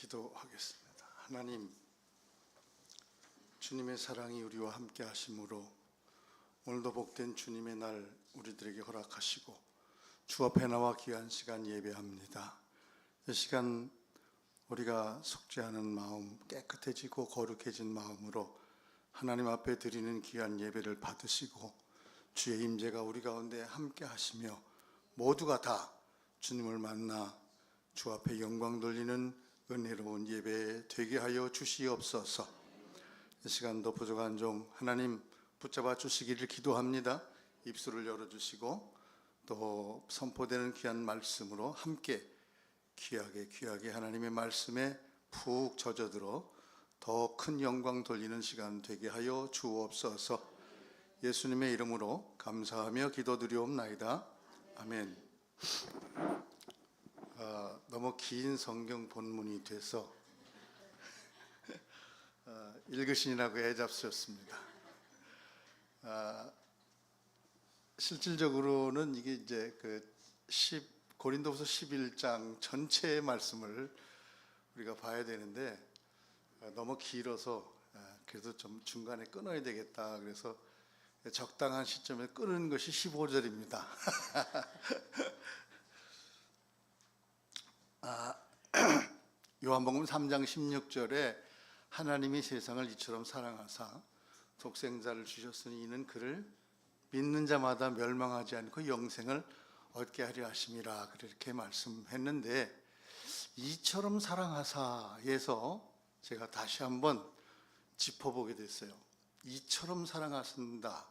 기도하겠습니다. 하나님, 주님의 사랑이 우리와 함께 하심으로 오늘도 복된 주님의 날 우리들에게 허락하시고 주 앞에 나와 귀한 시간 예배합니다. 이 시간 우리가 속죄하는 마음, 깨끗해지고 거룩해진 마음으로 하나님 앞에 드리는 귀한 예배를 받으시고 주의 임재가 우리 가운데 함께 하시며 모두가 다 주님을 만나 주 앞에 영광 돌리는 은혜로운 예배 되게 하여 주시옵소서. 이 시간도 부족한 종 하나님 붙잡아 주시기를 기도합니다. 입술을 열어주시고 또 선포되는 귀한 말씀으로 함께 귀하게 하나님의 말씀에 푹 젖어들어 더 큰 영광 돌리는 시간 되게 하여 주옵소서. 예수님의 이름으로 감사하며 기도드리옵나이다. 아멘. 너무 긴 성경 본문이 돼서 읽으시느라고 애잡수셨습니다. 실질적으로는 이게 이제 고린도후서 11장 전체의 말씀을 우리가 봐야 되는데 너무 길어서 그래도 좀 중간에 끊어야 되겠다. 그래서 적당한 시점에 끊은 것이 15절입니다. 요한복음 3장 16절에 하나님이 세상을 이처럼 사랑하사 독생자를 주셨으니 이는 그를 믿는 자마다 멸망하지 않고 영생을 얻게 하려 하심이라 그렇게 말씀했는데, 이처럼 사랑하사에서 제가 다시 한번 짚어보게 됐어요. 이처럼 사랑하신다.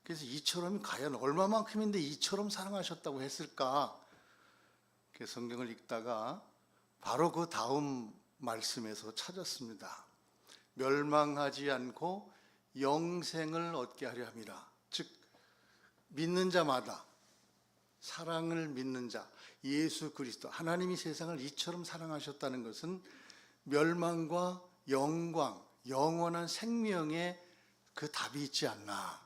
그래서 이처럼이 과연 얼마만큼인데 이처럼 사랑하셨다고 했을까? 성경을 읽다가 바로 그 다음 말씀에서 찾았습니다. 멸망하지 않고 영생을 얻게 하려 함이라. 즉 믿는 자마다, 사랑을 믿는 자, 예수 그리스도, 하나님이 세상을 이처럼 사랑하셨다는 것은 멸망과 영광, 영원한 생명에 그 답이 있지 않나.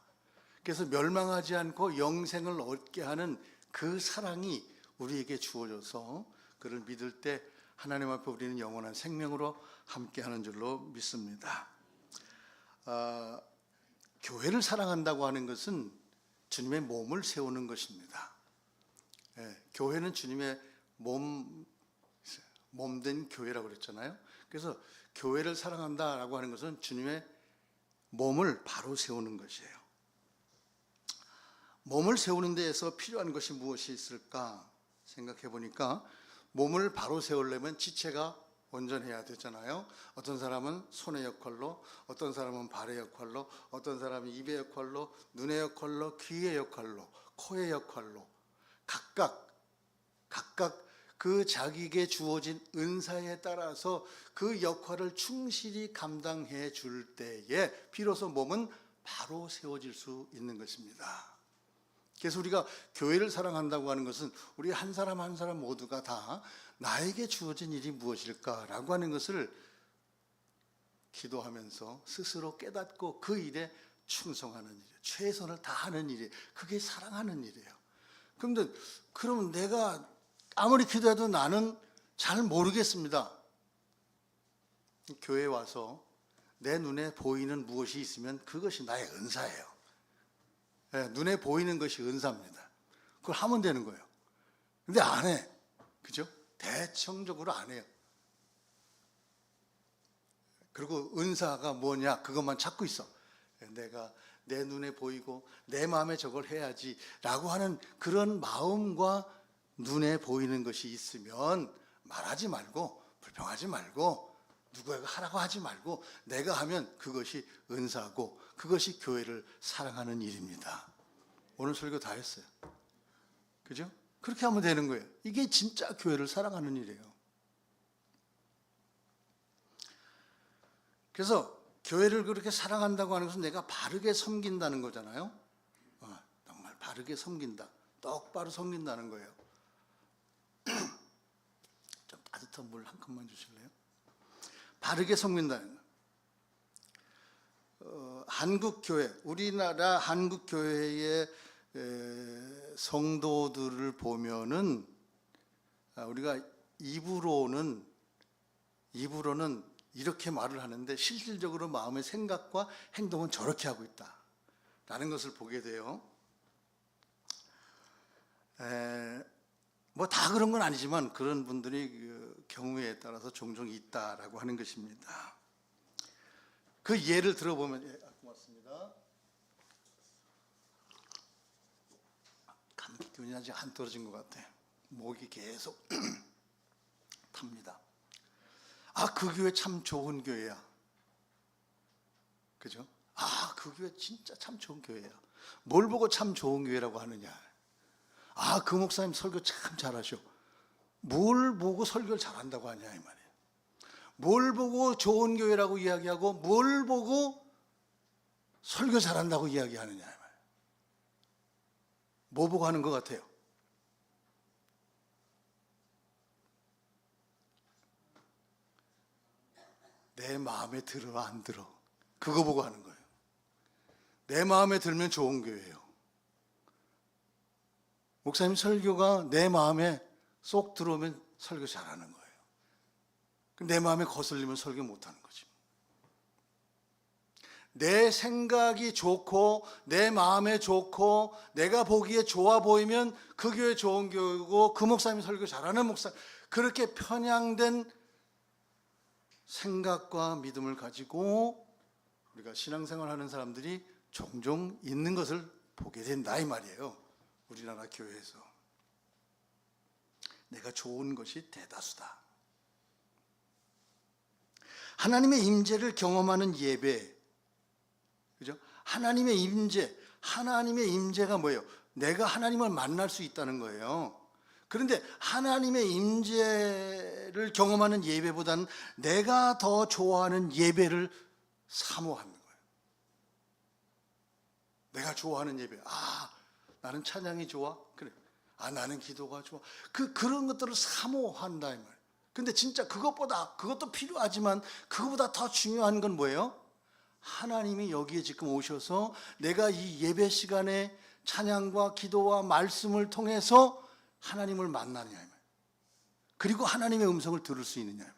그래서 멸망하지 않고 영생을 얻게 하는 그 사랑이 우리에게 주어져서 그를 믿을 때 하나님 앞에 우리는 영원한 생명으로 함께하는 줄로 믿습니다. 교회를 사랑한다고 하는 것은 주님의 몸을 세우는 것입니다. 교회는 주님의 몸된 교회라고 그랬잖아요. 그래서 교회를 사랑한다라고 하는 것은 주님의 몸을 바로 세우는 것이에요. 몸을 세우는 데에서 필요한 것이 무엇이 있을까 생각해 보니까, 몸을 바로 세우려면 지체가 온전해야 되잖아요. 어떤 사람은 손의 역할로, 어떤 사람은 발의 역할로, 어떤 사람은 입의 역할로, 눈의 역할로, 귀의 역할로, 코의 역할로, 각각 그 자기에게 주어진 은사에 따라서 그 역할을 충실히 감당해 줄 때에 비로소 몸은 바로 세워질 수 있는 것입니다. 그래서 우리가 교회를 사랑한다고 하는 것은 우리 한 사람 한 사람 모두가 다 나에게 주어진 일이 무엇일까라고 하는 것을 기도하면서 스스로 깨닫고 그 일에 충성하는 일이에요. 최선을 다하는 일이에요. 그게 사랑하는 일이에요. 그러면 내가 아무리 기도해도 나는 잘 모르겠습니다. 교회에 와서 내 눈에 보이는 무엇이 있으면 그것이 나의 은사예요. 눈에 보이는 것이 은사입니다. 그걸 하면 되는 거예요. 근데 안 해. 그죠? 대청적으로 안 해요. 그리고 은사가 뭐냐? 그것만 찾고 있어. 내가 내 눈에 보이고 내 마음에 저걸 해야지 라고 하는 그런 마음과 눈에 보이는 것이 있으면 말하지 말고, 불평하지 말고, 누구에게 하라고 하지 말고 내가 하면 그것이 은사고 그것이 교회를 사랑하는 일입니다. 오늘 설교 다 했어요. 그죠? 그렇게 하면 되는 거예요. 이게 진짜 교회를 사랑하는 일이에요. 그래서 교회를 그렇게 사랑한다고 하는 것은 내가 바르게 섬긴다는 거잖아요. 정말 바르게 섬긴다, 똑바로 섬긴다는 거예요. 좀 따뜻한 물 한 컵만 주실래요? 바르게 섬긴다는 거. 한국교회, 우리나라 한국교회의 성도들을 보면은 우리가 입으로는 입으로는 이렇게 말을 하는데 실질적으로 마음의 생각과 행동은 저렇게 하고 있다라는 것을 보게 돼요. 뭐 다 그런 건 아니지만 그런 분들이 그 경우에 따라서 종종 있다라고 하는 것입니다. 그 예를 들어보면, 고맙습니다. 감기 기운이 아직 안 떨어진 것 같아. 목이 계속 탑니다. 그 교회 참 좋은 교회야. 그죠? 그 교회 진짜 참 좋은 교회야. 뭘 보고 참 좋은 교회라고 하느냐? 그 목사님 설교 참 잘하셔. 뭘 보고 설교를 잘한다고 하냐 이 말이에요. 뭘 보고 좋은 교회라고 이야기하고 뭘 보고 설교 잘한다고 이야기하느냐 이 말이에요. 뭐 보고 하는 것 같아요? 내 마음에 들어 안 들어? 그거 보고 하는 거예요. 내 마음에 들면 좋은 교회예요. 목사님 설교가 내 마음에 쏙 들어오면 설교 잘하는 거예요. 내 마음에 거슬리면 설교 못하는 거지. 내 생각이 좋고 내 마음에 좋고 내가 보기에 좋아 보이면 그 교회 좋은 교회고 그 목사님 설교 잘하는 목사, 그렇게 편향된 생각과 믿음을 가지고 우리가 신앙생활하는 사람들이 종종 있는 것을 보게 된다 이 말이에요. 우리나라 교회에서 내가 좋은 것이 대다수다. 하나님의 임재를 경험하는 예배, 그죠? 하나님의 임재가 뭐예요? 내가 하나님을 만날 수 있다는 거예요. 그런데 하나님의 임재를 경험하는 예배보다는 내가 더 좋아하는 예배를 사모하는 거예요. 내가 좋아하는 예배. 나는 찬양이 좋아? 그래. 나는 기도가 좋아. 그런 것들을 사모한다 이 말. 근데 진짜 그것도 필요하지만 그것보다 더 중요한 건 뭐예요? 하나님이 여기에 지금 오셔서 내가 이 예배 시간에 찬양과 기도와 말씀을 통해서 하나님을 만나느냐 이 말. 그리고 하나님의 음성을 들을 수 있느냐 이 말.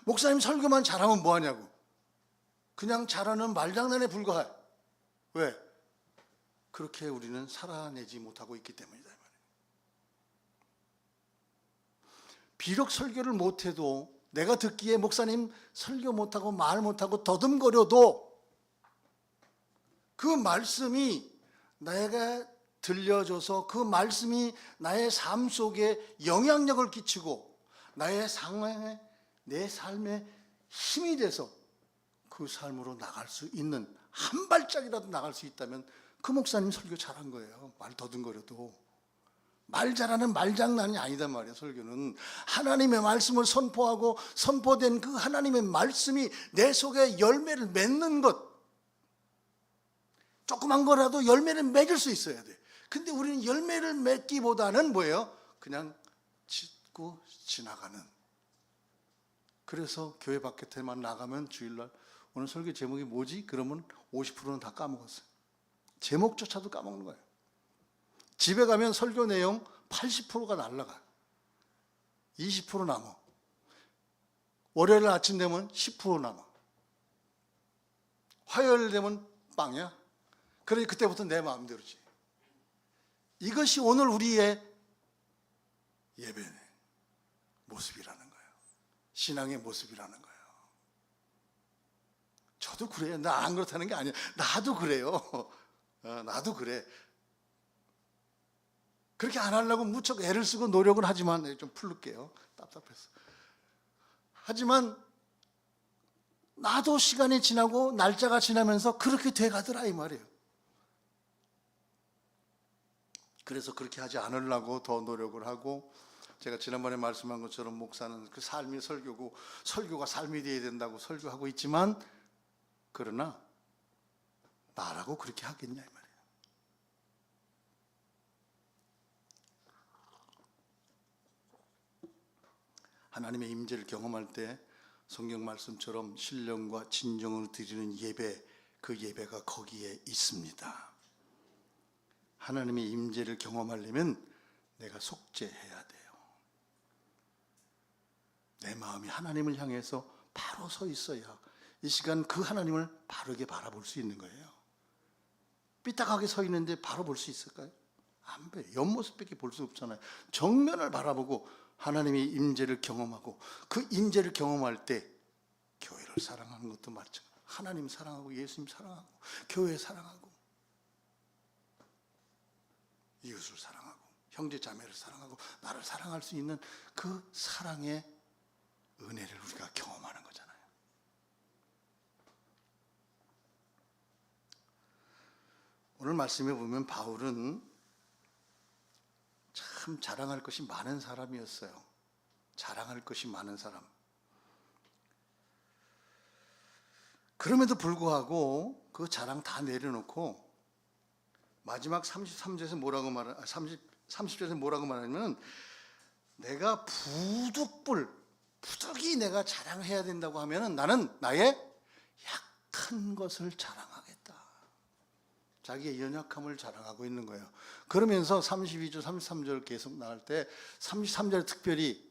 목사님 설교만 잘하면 뭐하냐고. 그냥 잘하는 말장난에 불과해. 왜? 그렇게 우리는 살아내지 못하고 있기 때문이다 이 말이에요. 비록 설교를 못해도, 내가 듣기에 목사님 설교 못하고 말 못하고 더듬거려도 그 말씀이 내가 들려줘서 그 말씀이 나의 삶 속에 영향력을 끼치고 내 삶에 힘이 돼서 그 삶으로 나갈 수 있는, 한 발짝이라도 나갈 수 있다면 그 목사님 설교 잘한 거예요. 말 더듬거려도. 말 잘하는 말장난이 아니단 말이에요. 설교는 하나님의 말씀을 선포하고 선포된 그 하나님의 말씀이 내 속에 열매를 맺는 것, 조그만 거라도 열매를 맺을 수 있어야 돼. 근데 우리는 열매를 맺기보다는 뭐예요? 그냥 짓고 지나가는. 그래서 교회 밖에만 나가면 주일날 오늘 설교 제목이 뭐지? 그러면 50%는 다 까먹었어요. 제목조차도 까먹는 거예요. 집에 가면 설교 내용 80%가 날라가. 20% 남아. 월요일 아침 되면 10% 남아. 화요일 되면 빵이야. 그러니 그때부터 내 마음대로지. 이것이 오늘 우리의 예배 모습이라는 거예요. 신앙의 모습이라는 거예요. 저도 그래요. 나 안 그렇다는 게 아니에요. 나도 그래요. 나도 그래. 그렇게 안 하려고 무척 애를 쓰고 노력은 하지만, 좀 풀을게요. 답답해서. 하지만 나도 시간이 지나고 날짜가 지나면서 그렇게 돼가더라 이 말이에요. 그래서 그렇게 하지 않으려고 더 노력을 하고, 제가 지난번에 말씀한 것처럼 목사는 그 삶이 설교고 설교가 삶이 되어야 된다고 설교하고 있지만, 그러나 나라고 그렇게 하겠냐 이 말이에요. 하나님의 임재를 경험할 때 성경 말씀처럼 신령과 진정으로 드리는 예배, 그 예배가 거기에 있습니다. 하나님의 임재를 경험하려면 내가 속죄해야 돼요. 내 마음이 하나님을 향해서 바로 서 있어야 이 시간 그 하나님을 바르게 바라볼 수 있는 거예요. 삐딱하게 서 있는데 바로 볼 수 있을까요? 안 돼. 옆모습밖에 볼 수 없잖아요. 정면을 바라보고 하나님의 임재를 경험하고 그 임재를 경험할 때 교회를 사랑하는 것도 마찬가지예요. 하나님 사랑하고 예수님 사랑하고 교회 사랑하고 이웃을 사랑하고 형제 자매를 사랑하고 나를 사랑할 수 있는 그 사랑의 은혜를 우리가 경험하는 거잖아요. 오늘 말씀에 보면 바울은 참 자랑할 것이 많은 사람이었어요. 자랑할 것이 많은 사람. 그럼에도 불구하고 그 자랑 다 내려놓고 마지막 33절에서 뭐라고 말하 30절에서 뭐라고 말하냐면 내가 부득이 내가 자랑해야 된다고 하면은 나는 나의 약한 것을 자랑하겠다. 자기의 연약함을 자랑하고 있는 거예요. 그러면서 32절, 33절 계속 나갈 때 33절 특별히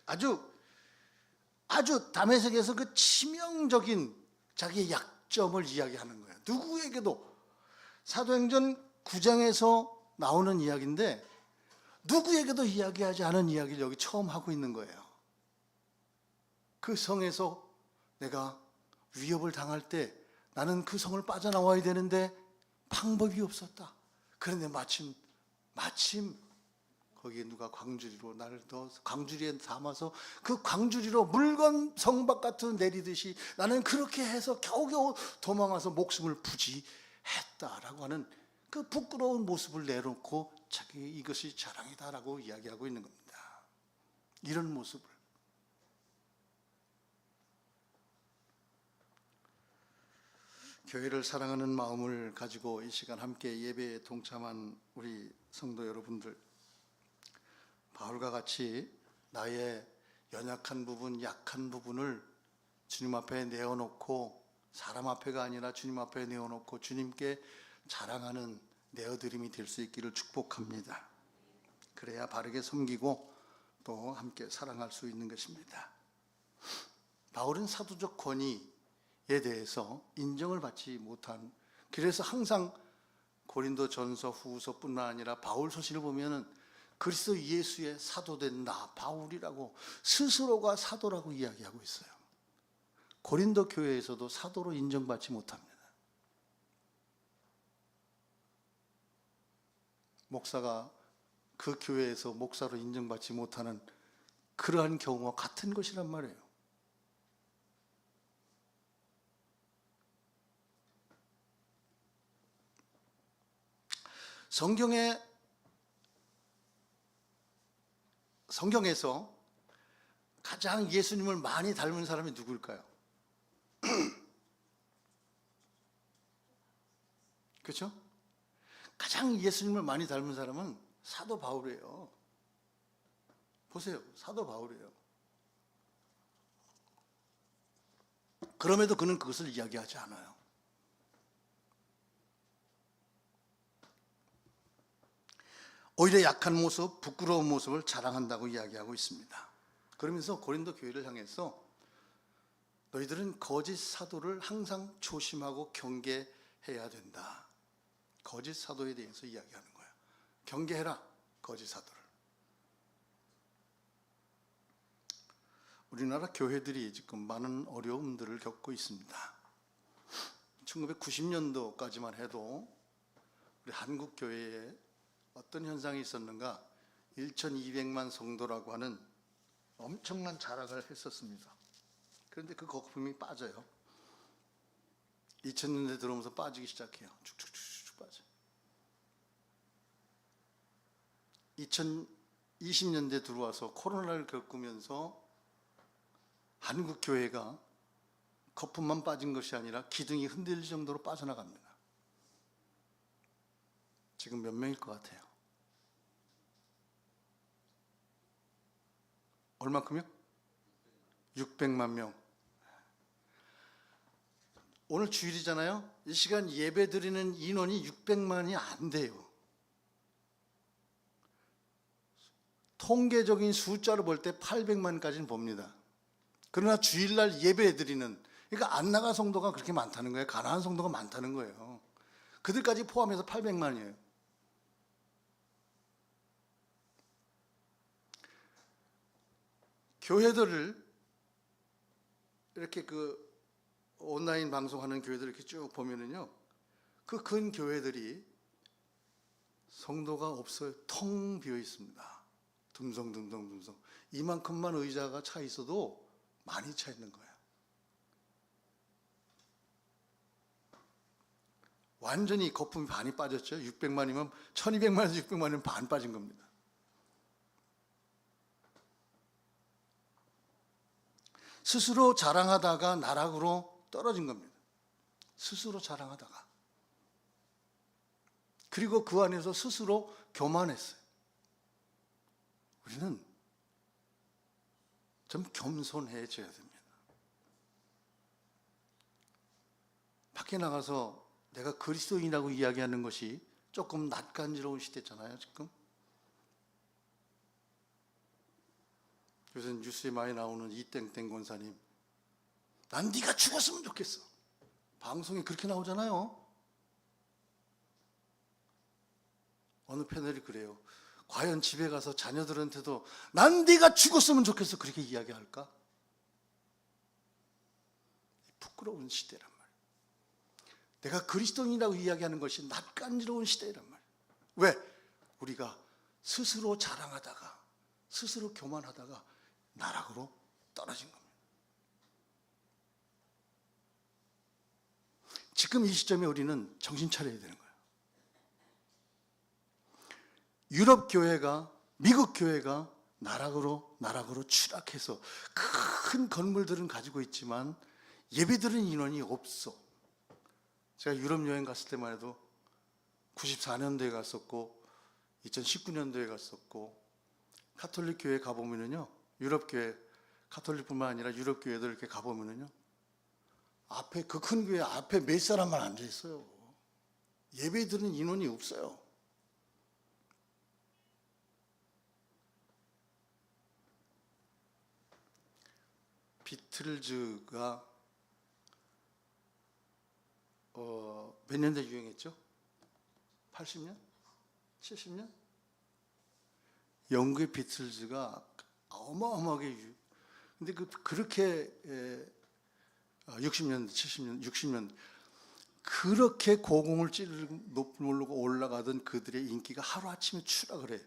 아주 다메섹에서 그 치명적인 자기의 약점을 이야기하는 거예요. 누구에게도 사도행전 9장에서 나오는 이야기인데 누구에게도 이야기하지 않은 이야기를 여기 처음 하고 있는 거예요. 그 성에서 내가 위협을 당할 때 나는 그 성을 빠져나와야 되는데 방법이 없었다. 그런데 마침 거기에 누가 광주리로 나를 넣어서 광주리에 담아서 그 광주리로 물건 성박 같은 내리듯이 나는 그렇게 해서 겨우겨우 도망와서 목숨을 부지했다라고 하는 그 부끄러운 모습을 내놓고 자기 이것이 자랑이다라고 이야기하고 있는 겁니다. 이런 모습을 교회를 사랑하는 마음을 가지고 이 시간 함께 예배에 동참한 우리 성도 여러분들, 바울과 같이 나의 연약한 부분, 약한 부분을 주님 앞에 내어놓고 사람 앞에가 아니라 주님 앞에 내어놓고 주님께 자랑하는 내어드림이 될 수 있기를 축복합니다. 그래야 바르게 섬기고 또 함께 사랑할 수 있는 것입니다. 바울은 사도적 권위에 대해서 인정을 받지 못한, 그래서 항상 고린도 전서 후서뿐만 아니라 바울 서신을 보면은 그리스도 예수의 사도된 나 바울이라고 스스로가 사도라고 이야기하고 있어요. 고린도 교회에서도 사도로 인정받지 못합니다. 목사가 그 교회에서 목사로 인정받지 못하는 그러한 경우와 같은 것이란 말이에요. 성경에서 가장 예수님을 많이 닮은 사람이 누구일까요? 그렇죠? 가장 예수님을 많이 닮은 사람은 사도 바울이에요. 보세요. 사도 바울이에요. 그럼에도 그는 그것을 이야기하지 않아요. 오히려 약한 모습, 부끄러운 모습을 자랑한다고 이야기하고 있습니다. 그러면서 고린도 교회를 향해서 너희들은 거짓 사도를 항상 조심하고 경계해야 된다. 거짓 사도에 대해서 이야기하는 거예요. 경계해라, 거짓 사도를. 우리나라 교회들이 지금 많은 어려움들을 겪고 있습니다. 1990년도까지만 해도 우리 한국 교회에 어떤 현상이 있었는가? 1200만 성도라고 하는 엄청난 자랑을 했었습니다. 그런데 그 거품이 빠져요. 2000년대 들어오면서 빠지기 시작해요. 쭉쭉쭉 빠져. 2020년대 들어와서 코로나를 겪으면서 한국 교회가 거품만 빠진 것이 아니라 기둥이 흔들릴 정도로 빠져나갑니다. 지금 몇 명일 것 같아요? 얼마큼요? 600만 명. 오늘 주일이잖아요. 이 시간 예배 드리는 인원이 600만이 안 돼요. 통계적인 숫자로 볼 때 800만까지는 봅니다. 그러나 주일날 예배 드리는, 그러니까 안 나간 성도가 그렇게 많다는 거예요. 가난한 성도가 많다는 거예요. 그들까지 포함해서 800만이에요. 교회들을 이렇게 온라인 방송하는 교회들 이렇게 쭉 보면은요, 그 큰 교회들이 성도가 없어요. 텅 비어 있습니다. 듬성듬성. 이만큼만 의자가 차 있어도 많이 차 있는 거예요. 완전히 거품이 반이 빠졌죠. 600만이면 1200만에서 600만이면 반 빠진 겁니다. 스스로 자랑하다가 나락으로 떨어진 겁니다. 스스로 자랑하다가. 그리고 그 안에서 스스로 교만했어요. 우리는 좀 겸손해져야 됩니다. 밖에 나가서 내가 그리스도인이라고 이야기하는 것이 조금 낯간지러운 시대잖아요, 지금. 요새 뉴스에 많이 나오는 이땡땡 권사님, 난 네가 죽었으면 좋겠어. 방송에 그렇게 나오잖아요. 어느 패널이 그래요. 과연 집에 가서 자녀들한테도 난 네가 죽었으면 좋겠어 그렇게 이야기할까? 부끄러운 시대란 말이에요. 내가 그리스도인이라고 이야기하는 것이 낯간지러운 시대란 말이에요. 왜? 우리가 스스로 자랑하다가 스스로 교만하다가 나락으로 떨어진 겁니다. 지금 이 시점에 우리는 정신 차려야 되는 거예요. 유럽 교회가, 미국 교회가 나락으로 추락해서 큰 건물들은 가지고 있지만 예배드리는 인원이 없어. 제가 유럽 여행 갔을 때만 해도 94년도에 갔었고 2019년도에 갔었고, 카톨릭 교회 가보면은요, 유럽 교회, 카톨릭뿐만 아니라 유럽 교회들 이렇게 가보면은요, 앞에 그 큰 교회 앞에 몇 사람만 앉아 있어요. 예배 드리는 인원이 없어요. 비틀즈가 몇 년대 유행했죠? 80년? 70년? 영국의 비틀즈가 어마어마하게 근데 그렇게 60년, 70년, 60년 그렇게 고공을 찌르고 높은 올라가 올라가던 그들의 인기가 하루아침에 추락을 해.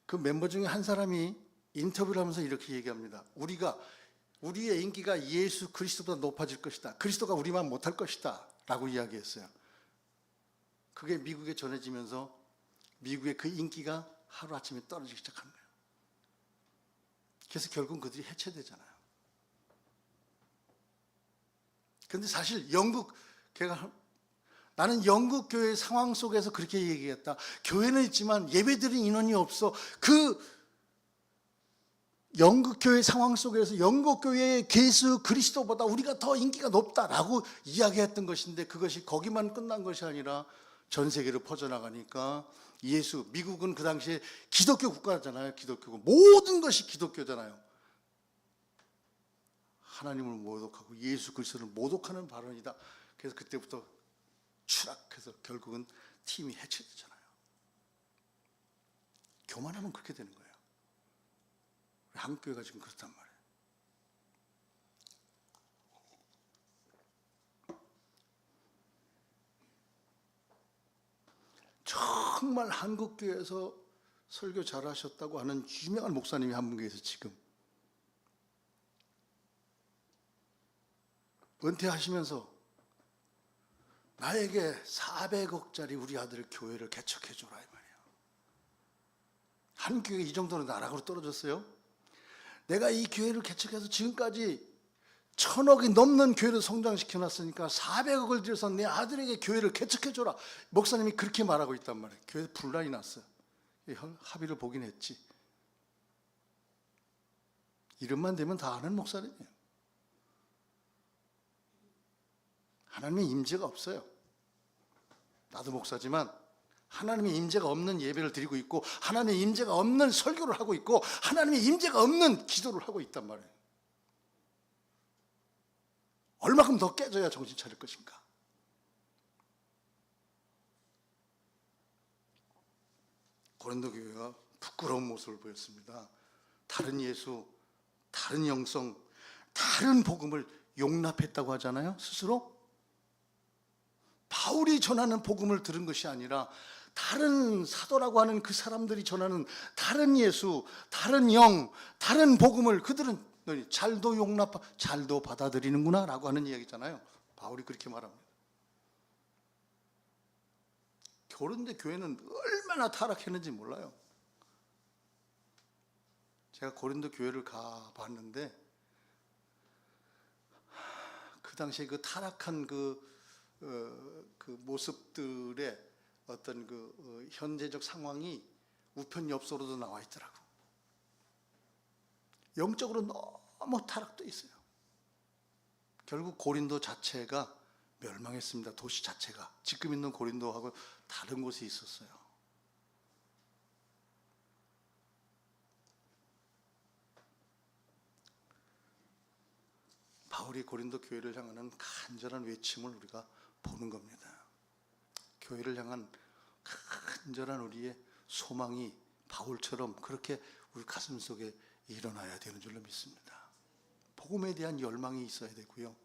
그 멤버 중에 한 사람이 인터뷰를 하면서 이렇게 얘기합니다. 우리의 인기가 예수 그리스도보다 높아질 것이다. 그리스도가 우리만 못할 것이다. 라고 이야기했어요. 그게 미국에 전해지면서 미국의 그 인기가 하루아침에 떨어지기 시작한 거예요. 그래서 결국 그들이 해체되잖아요. 그런데 사실 나는 영국 교회 상황 속에서 그렇게 얘기했다. 교회는 있지만 예배드리는 인원이 없어. 그 영국 교회 상황 속에서 영국 교회의 예수 그리스도보다 우리가 더 인기가 높다라고 이야기했던 것인데, 그것이 거기만 끝난 것이 아니라 전 세계로 퍼져나가니까 미국은 그 당시에 기독교 국가잖아요. 기독교고 모든 것이 기독교잖아요. 하나님을 모독하고 예수 그리스도를 모독하는 발언이다. 그래서 그때부터 추락해서 결국은 팀이 해체되잖아요. 교만하면 그렇게 되는 거예요. 한국 교회가 지금 그렇단 말이에요. 정말 한국 교회에서 설교 잘하셨다고 하는 유명한 목사님이 한 분 계세요. 지금 은퇴하시면서 나에게 400억짜리 우리 아들 교회를 개척해줘라 이 말이에요. 한국 교회가 이 정도로 나락으로 떨어졌어요. 내가 이 교회를 개척해서 지금까지 1000억이 넘는 교회를 성장시켜놨으니까 400억을 들여서 내 아들에게 교회를 개척해줘라. 목사님이 그렇게 말하고 있단 말이에요. 교회 분란이 났어요. 합의를 보긴 했지. 이름만 되면 다 아는 목사님이에요. 하나님의 임재가 없어요. 나도 목사지만 하나님의 임재가 없는 예배를 드리고 있고 하나님의 임재가 없는 설교를 하고 있고 하나님의 임재가 없는 기도를 하고 있단 말이에요. 얼마큼 더 깨져야 정신 차릴 것인가? 고린도 교회가 부끄러운 모습을 보였습니다. 다른 예수, 다른 영성, 다른 복음을 용납했다고 하잖아요, 스스로. 바울이 전하는 복음을 들은 것이 아니라 다른 사도라고 하는 그 사람들이 전하는 다른 예수, 다른 영, 다른 복음을 그들은 잘도 잘도 받아들이는구나 라고 하는 이야기잖아요. 바울이 그렇게 말합니다. 고린도 교회는 얼마나 타락했는지 몰라요. 제가 고린도 교회를 가봤는데 그 당시에 그 타락한 그 모습들의 어떤 현재적 상황이 우편엽서로도 나와 있더라고. 영적으로 너무 타락돼 있어요. 결국 고린도 자체가 멸망했습니다. 도시 자체가 지금 있는 고린도하고 다른 곳에 있었어요. 바울이 고린도 교회를 향하는 간절한 외침을 우리가 보는 겁니다. 교회를 향한 간절한 우리의 소망이 바울처럼 그렇게 우리 가슴 속에 일어나야 되는 줄로 믿습니다. 복음에 대한 열망이 있어야 되고요.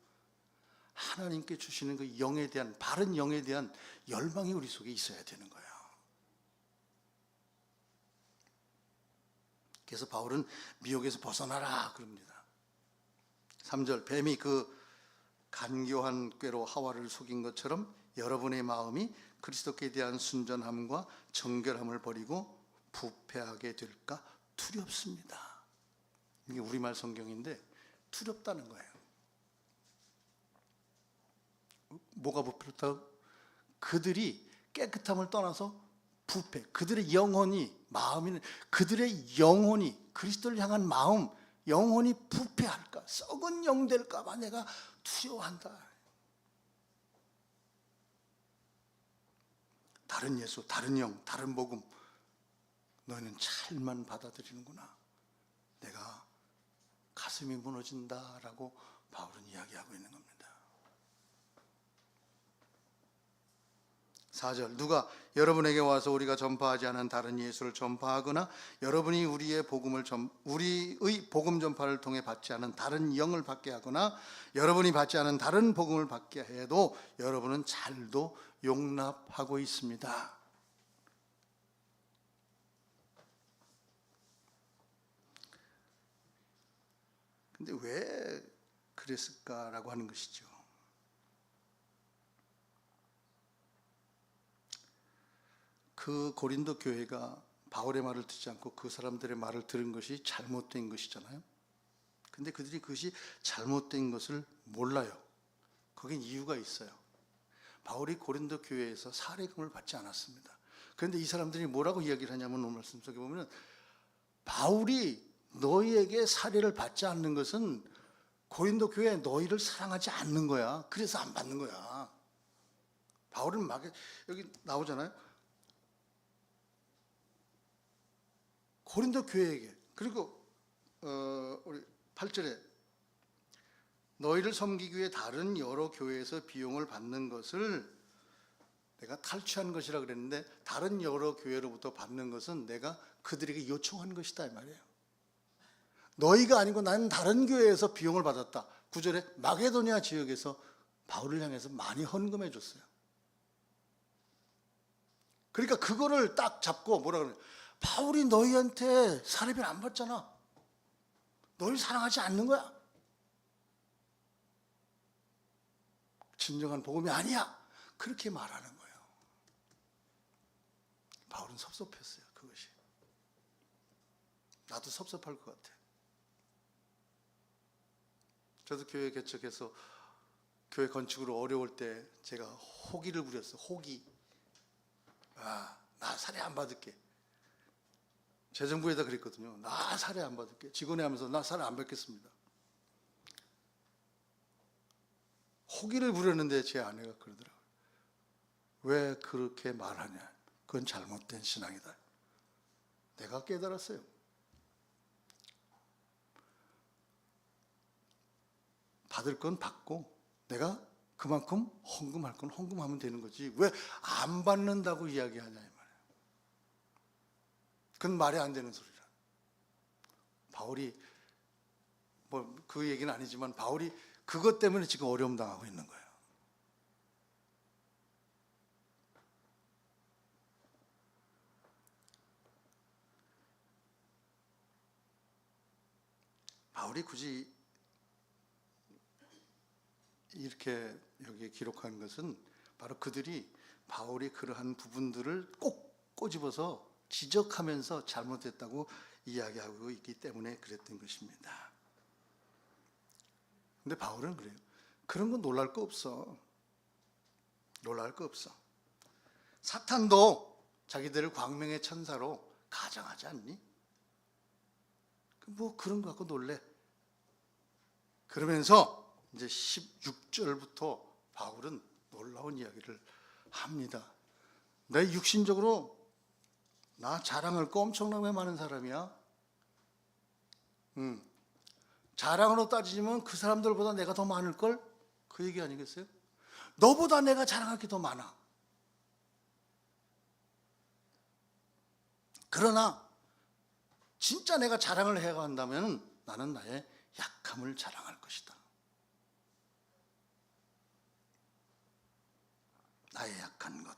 하나님께 주시는 그 영에 대한, 바른 영에 대한 열망이 우리 속에 있어야 되는 거예요. 그래서 바울은 미혹에서 벗어나라 그럽니다. 3절, 뱀이 그 간교한 꾀로 하와를 속인 것처럼 여러분의 마음이 그리스도께 대한 순전함과 정결함을 버리고 부패하게 될까 두렵습니다. 이게 우리말 성경인데 두렵다는 거예요. 뭐가 부패했다고? 그들이 깨끗함을 떠나서 부패, 그들의 영혼이, 마음이, 그들의 영혼이, 그리스도를 향한 마음, 영혼이 부패할까, 썩은 영 될까 봐 내가 두려워한다. 다른 예수, 다른 영, 다른 복음, 너희는 잘만 받아들이는구나. 내가 가슴이 무너진다라고 바울은 이야기하고 있는 겁니다. 4절, 누가 여러분에게 와서 우리가 전파하지 않은 다른 예수를 전파하거나 여러분이 우리의 복음 전파를 통해 받지 않은 다른 영을 받게 하거나 여러분이 받지 않은 다른 복음을 받게 해도 여러분은 잘도 용납하고 있습니다. 근데 왜 그랬을까라고 하는 것이죠. 그 고린도 교회가 바울의 말을 듣지 않고 그 사람들의 말을 들은 것이 잘못된 것이잖아요. 근데 그들이 그것이 잘못된 것을 몰라요. 거긴 이유가 있어요. 바울이 고린도 교회에서 사례금을 받지 않았습니다. 그런데 이 사람들이 뭐라고 이야기를 하냐면 오늘 말씀 속에 보면 바울이 너희에게 사례를 받지 않는 것은 고린도 교회 너희를 사랑하지 않는 거야. 그래서 안 받는 거야. 바울은 막 여기 나오잖아요. 고린도 교회에게, 그리고 우리 8절에 너희를 섬기기 위해 다른 여러 교회에서 비용을 받는 것을 내가 탈취한 것이라 그랬는데 다른 여러 교회로부터 받는 것은 내가 그들에게 요청한 것이다 이 말이에요. 너희가 아니고 나는 다른 교회에서 비용을 받았다. 9절에 마게도니아 지역에서 바울을 향해서 많이 헌금해 줬어요. 그러니까 그거를 딱 잡고 뭐라 그러냐, 바울이 너희한테 사례비를 안 받잖아. 너희 사랑하지 않는 거야. 진정한 복음이 아니야. 그렇게 말하는 거예요. 바울은 섭섭했어요. 그것이. 나도 섭섭할 것 같아. 저도 교회 개척해서 교회 건축으로 어려울 때 제가 호기를 부렸어요. 호기. 나 사례 안 받을게. 재정부에다 그랬거든요. 나 사례 안 받을게. 직원회 하면서 나 사례 안 받겠습니다. 호기를 부렸는데 제 아내가 그러더라고요. 왜 그렇게 말하냐. 그건 잘못된 신앙이다. 내가 깨달았어요. 받을 건 받고 내가 그만큼 헌금할 건 헌금하면 되는 거지. 왜 안 받는다고 이야기하냐 이 말이에요. 그건 말이 안 되는 소리라. 바울이 뭐 그 얘기는 아니지만 바울이 그것 때문에 지금 어려움 당하고 있는 거예요. 바울이 굳이 이렇게 여기에 기록한 것은 바로 그들이 바울이 그러한 부분들을 꼭 꼬집어서 지적하면서 잘못했다고 이야기하고 있기 때문에 그랬던 것입니다. 근데 바울은 그래요. 그런 건 놀랄 거 없어. 놀랄 거 없어. 사탄도 자기들을 광명의 천사로 가정하지 않니? 뭐 그런 거 갖고 놀래. 그러면서 이제 16절부터 바울은 놀라운 이야기를 합니다. 내 육신적으로 나 자랑할 거 엄청나게 많은 사람이야. 자랑으로 따지면 그 사람들보다 내가 더 많을걸? 그 얘기 아니겠어요? 너보다 내가 자랑할 게 더 많아. 그러나 진짜 내가 자랑을 해야 한다면 나는 나의 약함을 자랑할 것이다. 나의 약한 것.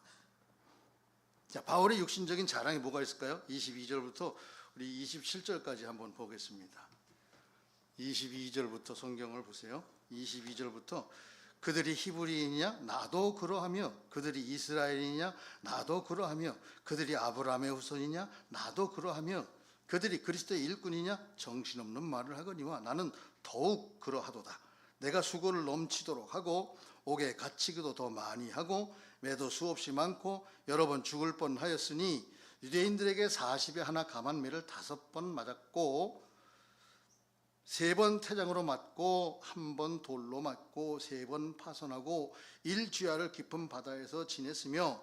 자, 바울의 육신적인 자랑이 뭐가 있을까요? 22절부터 우리 27절까지 한번 보겠습니다. 22절부터 성경을 보세요. 22절부터 그들이 히브리인이냐? 나도 그러하며 그들이 이스라엘이냐? 나도 그러하며 그들이 아브라함의 후손이냐? 나도 그러하며 그들이 그리스도의 일꾼이냐? 정신없는 말을 하거니와 나는 더욱 그러하도다. 내가 수고를 넘치도록 하고 옥에 갇히기도 더 많이 하고 매도 수없이 많고 여러 번 죽을 뻔하였으니 유대인들에게 40에 하나 감한 매를 5번 맞았고 3번 태장으로 맞고 1번 돌로 맞고 3번 파손하고 일주야를 깊은 바다에서 지냈으며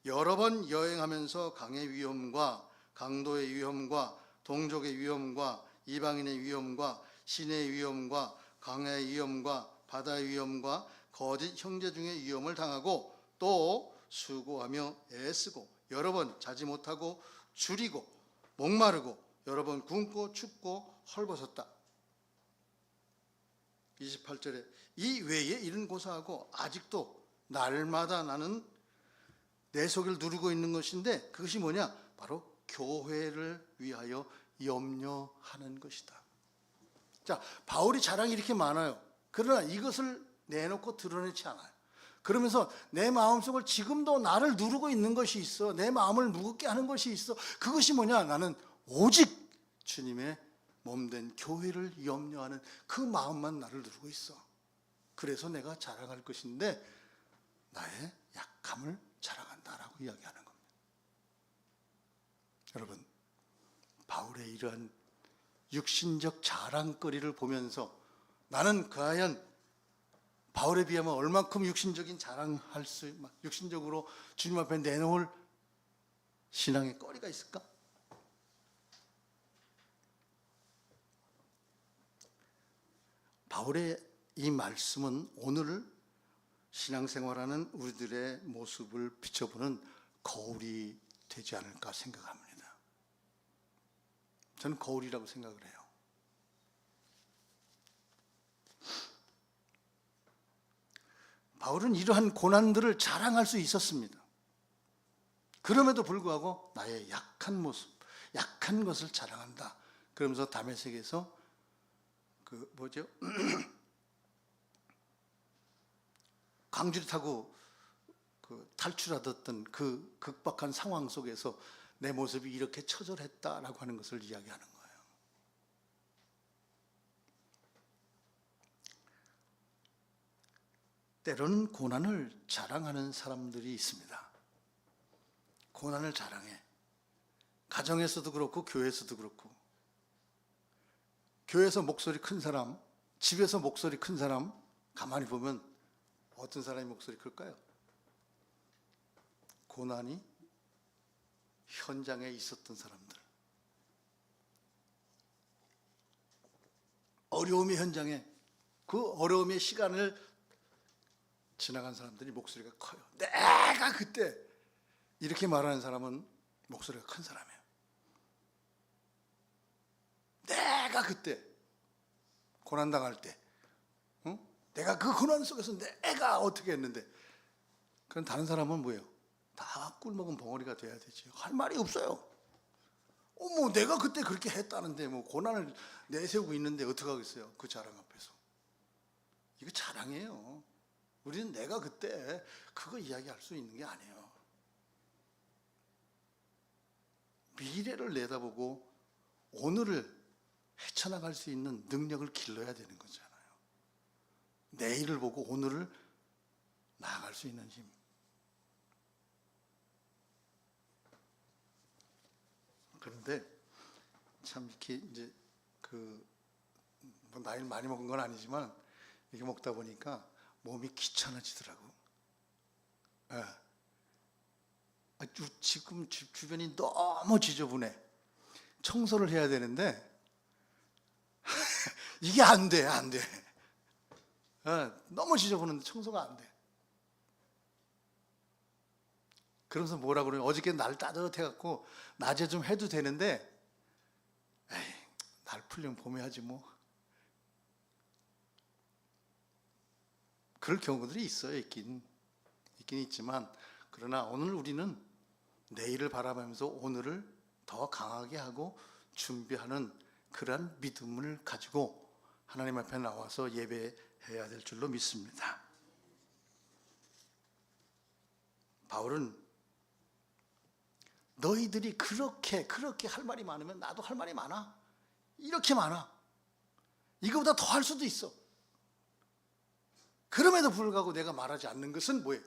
여러 번 여행하면서 강의 위험과 강도의 위험과 동족의 위험과 이방인의 위험과 신의 위험과 강의 위험과 바다의 위험과 거짓 형제 중의 위험을 당하고 또 수고하며 애쓰고 여러 번 자지 못하고 줄이고 목마르고 여러 번 굶고 춥고 헐벗었다. 28절에 이 외에 이런 고사하고 아직도 날마다 나는 내 속을 누르고 있는 것인데 그것이 뭐냐? 바로 교회를 위하여 염려하는 것이다. 자, 바울이 자랑이 이렇게 많아요. 그러나 이것을 내놓고 드러내지 않아요. 그러면서 내 마음속을 지금도 나를 누르고 있는 것이 있어. 내 마음을 무겁게 하는 것이 있어. 그것이 뭐냐? 나는 오직 주님의 몸된 교회를 염려하는 그 마음만 나를 누르고 있어. 그래서 내가 자랑할 것인데 나의 약함을 자랑한다라고 이야기하는 겁니다. 여러분, 바울의 이러한 육신적 자랑거리를 보면서 나는 과연 바울에 비하면 얼만큼 육신적인 자랑할 수, 육신적으로 주님 앞에 내놓을 신앙의 거리가 있을까? 바울의 이 말씀은 오늘 신앙생활하는 우리들의 모습을 비춰보는 거울이 되지 않을까 생각합니다. 저는 거울이라고 생각을 해요. 바울은 이러한 고난들을 자랑할 수 있었습니다. 그럼에도 불구하고 나의 약한 모습, 약한 것을 자랑한다. 그러면서 다메섹에서 강주리 타고 탈출하던 그 극박한 상황 속에서 내 모습이 이렇게 처절했다라고 하는 것을 이야기하는 거예요. 때로는 고난을 자랑하는 사람들이 있습니다. 고난을 자랑해. 가정에서도 그렇고 교회에서도 그렇고. 교회에서 목소리 큰 사람, 집에서 목소리 큰 사람 가만히 보면 어떤 사람이 목소리 클까요? 고난이 현장에 있었던 사람들, 어려움의 현장에 그 어려움의 시간을 지나간 사람들이 목소리가 커요. 내가 그때, 이렇게 말하는 사람은 목소리가 큰 사람이에요. 내가 그때 고난당할 때, 내가 그 고난 속에서 내가 어떻게 했는데, 그럼 다른 사람은 뭐예요? 다 꿀먹은 벙어리가 돼야 되지. 할 말이 없어요. 어머, 내가 그때 그렇게 했다는데 뭐 고난을 내세우고 있는데 어떻게 하겠어요? 그 자랑 앞에서. 이거 자랑이에요. 우리는 내가 그때 그거 이야기할 수 있는 게 아니에요. 미래를 내다보고 오늘을 헤쳐나갈 수 있는 능력을 길러야 되는 거잖아요. 내일을 보고 오늘을 나아갈 수 있는 힘. 그런데 참 이렇게 이제 뭐 나이를 많이 먹은 건 아니지만 이렇게 먹다 보니까 몸이 귀찮아지더라고. 예. 지금 집 주변이 너무 지저분해. 청소를 해야 되는데 이게 안 돼. 예. 너무 지저분한데 청소가 안 돼. 그러면서 뭐라 그러냐, 어저께 날 따뜻해갖고 낮에 좀 해도 되는데, 에이, 날 풀리면 봄에 하지 뭐. 그럴 경우들이 있어요. 있긴 있지만, 그러나 오늘 우리는 내일을 바라보면서 오늘을 더 강하게 하고 준비하는 그러한 믿음을 가지고 하나님 앞에 나와서 예배해야 될 줄로 믿습니다. 바울은 너희들이 그렇게 할 말이 많으면 나도 할 말이 많아. 이렇게 많아. 이거보다 더 할 수도 있어. 그럼에도 불구하고 내가 말하지 않는 것은 뭐예요?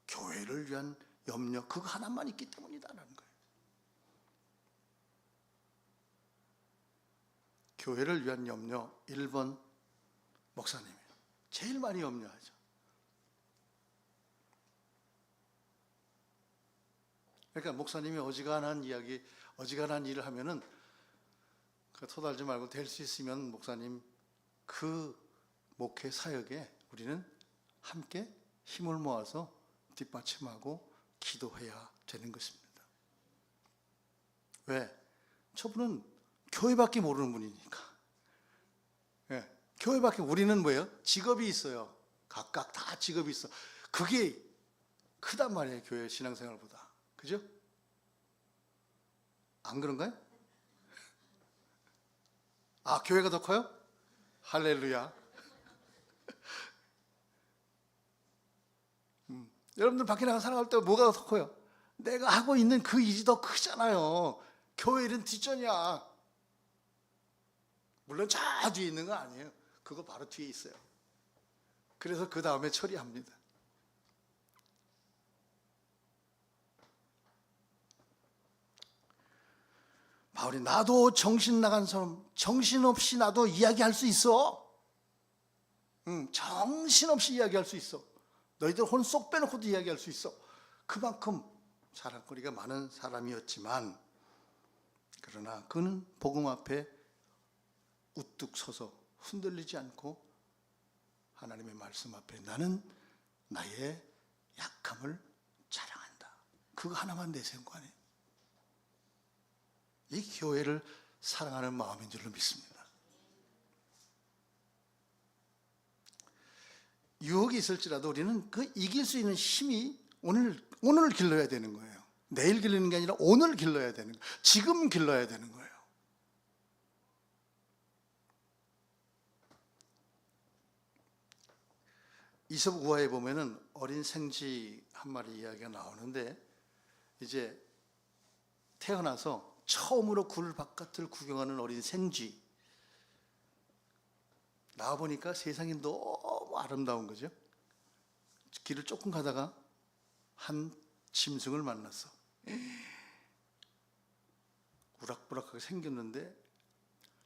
교회를 위한 염려, 그거 하나만 있기 때문이다라는 거예요. 교회를 위한 염려 1번 목사님이에요. 제일 많이 염려하죠. 그러니까 목사님이 어지간한 일을 하면은 토달지 말고 될 수 있으면 목사님 그 목회 사역에 우리는 함께 힘을 모아서 뒷받침하고 기도해야 되는 것입니다. 왜? 저분은 교회밖에 모르는 분이니까. 예, 교회밖에. 우리는 뭐예요? 직업이 있어요. 각각 다 직업이 있어. 그게 크단 말이에요. 교회 신앙생활보다. 그죠? 안 그런가요? 아, 교회가 더 커요? 할렐루야. 여러분들 밖에 나가 살아갈 때 뭐가 더 커요? 내가 하고 있는 그 일이 더 크잖아요. 교회 일은 뒷전이야. 물론 저 뒤에 있는 건 아니에요. 그거 바로 뒤에 있어요. 그래서 그 다음에 처리합니다. 바울이 나도 정신 나간 사람, 정신없이 나도 이야기할 수 있어. 정신없이 이야기할 수 있어. 너희들 혼 쏙 빼놓고도 이야기할 수 있어. 그만큼 자랑거리가 많은 사람이었지만, 그러나 그는 복음 앞에 우뚝 서서 흔들리지 않고 하나님의 말씀 앞에 나는 나의 약함을 자랑한다. 그거 하나만 내세운 거 아니에요? 이 교회를 사랑하는 마음인 줄로 믿습니다. 유혹이 있을지라도 우리는 그 이길 수 있는 힘이 오늘 길러야 되는 거예요. 내일 길르는 게 아니라 오늘 길러야 되는 거예요. 지금 길러야 되는 거예요. 이솝 우화에 보면은 어린 생쥐 한 마리 이야기가 나오는데, 이제 태어나서 처음으로 굴 바깥을 구경하는 어린 생쥐, 나와보니까 세상이 너무 아름다운 거죠. 길을 조금 가다가 한 짐승을 만났어. 우락부락하게 생겼는데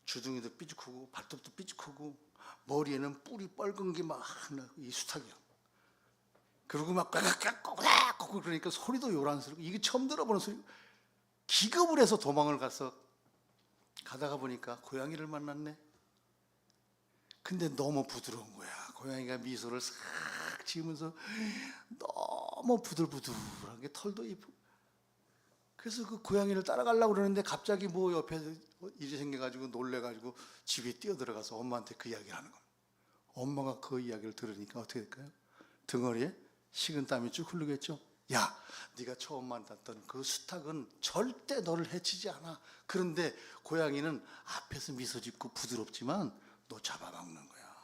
주둥이도 삐죽하고 발톱도 삐죽하고 머리에는 뿔이 뻘건 게 막 이 수탉이야. 그리고 막 꽉꽉꽉 그러니까 소리도 요란스럽고, 이게 처음 들어보는 소리. 기겁을 해서 도망을 가다가 보니까 고양이를 만났네. 근데 너무 부드러운 거야. 고양이가 미소를 싹 지으면서 너무 부들부들한 게 털도 이쁘고. 그래서 그 고양이를 따라가려고 그러는데 갑자기 뭐 옆에 일이 생겨가지고 놀래가지고 집에 뛰어들어가서 엄마한테 그 이야기를 하는 겁니다. 엄마가 그 이야기를 들으니까 어떻게 될까요? 등허리에 식은땀이 쭉 흐르겠죠. 야, 네가 처음 만났던 그 수탉은 절대 너를 해치지 않아. 그런데 고양이는 앞에서 미소 짓고 부드럽지만 너 잡아먹는 거야.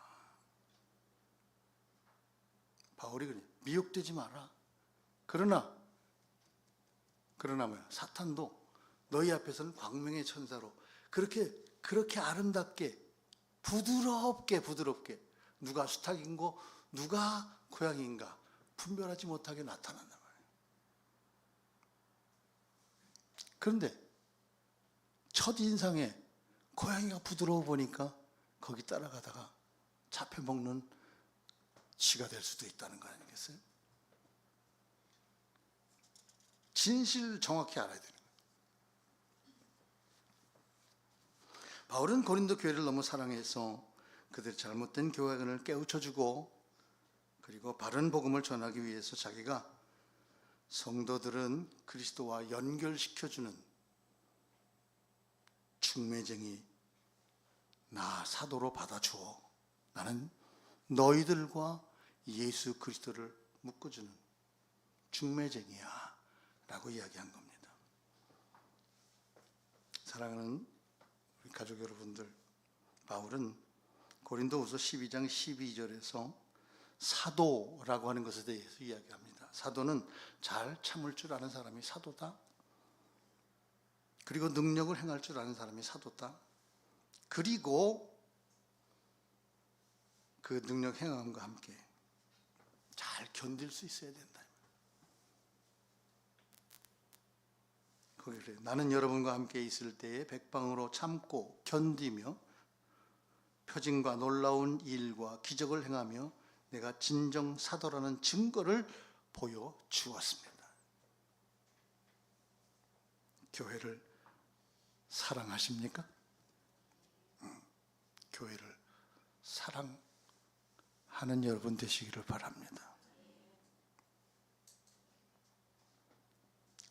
바울이 그래, 미혹되지 마라. 그러나 뭐야? 사탄도 너희 앞에서는 광명의 천사로 그렇게 아름답게 부드럽게 누가 수탉인고 누가 고양이인가 분별하지 못하게 나타난단 말이에요. 그런데 첫인상에 고양이가 부드러워 보니까 거기 따라가다가 잡혀먹는 쥐가 될 수도 있다는 거 아니겠어요? 진실 정확히 알아야 되는 거예요. 바울은 고린도 교회를 너무 사랑해서 그들의 잘못된 교회관을 깨우쳐주고 그리고 바른 복음을 전하기 위해서 자기가 성도들은 그리스도와 연결시켜주는 중매쟁이 나 사도로 받아주어 나는 너희들과 예수 그리스도를 묶어주는 중매쟁이야 라고 이야기한 겁니다. 사랑하는 우리 가족 여러분들, 바울은 고린도후서 12장 12절에서 사도라고 하는 것에 대해서 이야기합니다. 사도는 잘 참을 줄 아는 사람이 사도다. 그리고 능력을 행할 줄 아는 사람이 사도다. 그리고 그 능력 행함과 함께 잘 견딜 수 있어야 된다. 거기를 나는 여러분과 함께 있을 때에 백방으로 참고 견디며 표징과 놀라운 일과 기적을 행하며 내가 진정 사도라는 증거를 보여주었습니다. 교회를 사랑하십니까? 교회를 사랑하는 여러분 되시기를 바랍니다.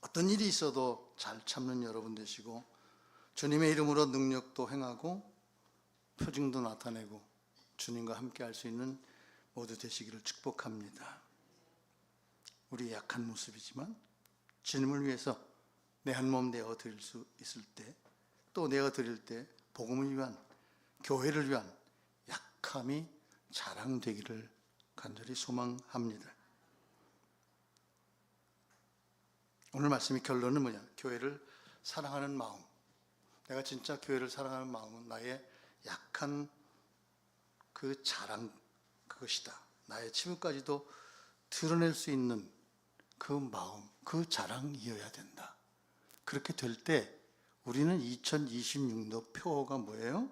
어떤 일이 있어도 잘 참는 여러분 되시고 주님의 이름으로 능력도 행하고 표징도 나타내고 주님과 함께 할 수 있는 모두 되시기를 축복합니다. 우리 약한 모습이지만 주님을 위해서 내 한 몸 내어 드릴 수 있을 때 또 내어 드릴 때 복음을 위한 교회를 위한 약함이 자랑되기를 간절히 소망합니다. 오늘 말씀의 결론은 뭐냐? 교회를 사랑하는 마음. 내가 진짜 교회를 사랑하는 마음은 나의 약한 그 자랑 그것이다. 나의 침묵까지도 드러낼 수 있는 그 마음, 그 자랑이어야 된다. 그렇게 될 때 우리는 2026년 표어가 뭐예요?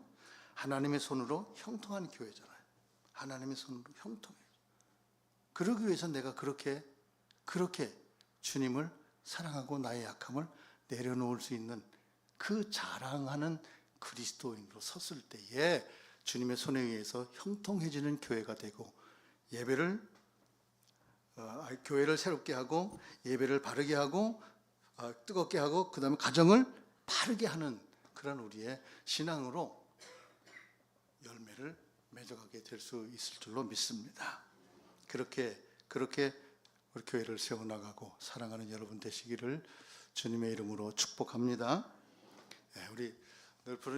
하나님의 손으로 형통한 교회잖아요. 하나님의 손으로 형통해요. 그러기 위해서 내가 그렇게 주님을 사랑하고 나의 약함을 내려놓을 수 있는 그 자랑하는 그리스도인으로 섰을 때에 주님의 손에 의해서 형통해지는 교회가 되고 교회를 새롭게 하고 예배를 바르게 하고 뜨겁게 하고 그 다음에 가정을 바르게 하는 그런 우리의 신앙으로 열매를 맺어가게 될 수 있을 줄로 믿습니다. 그렇게 우리 교회를 세워나가고 사랑하는 여러분 되시기를 주님의 이름으로 축복합니다. 우리 늘 부르는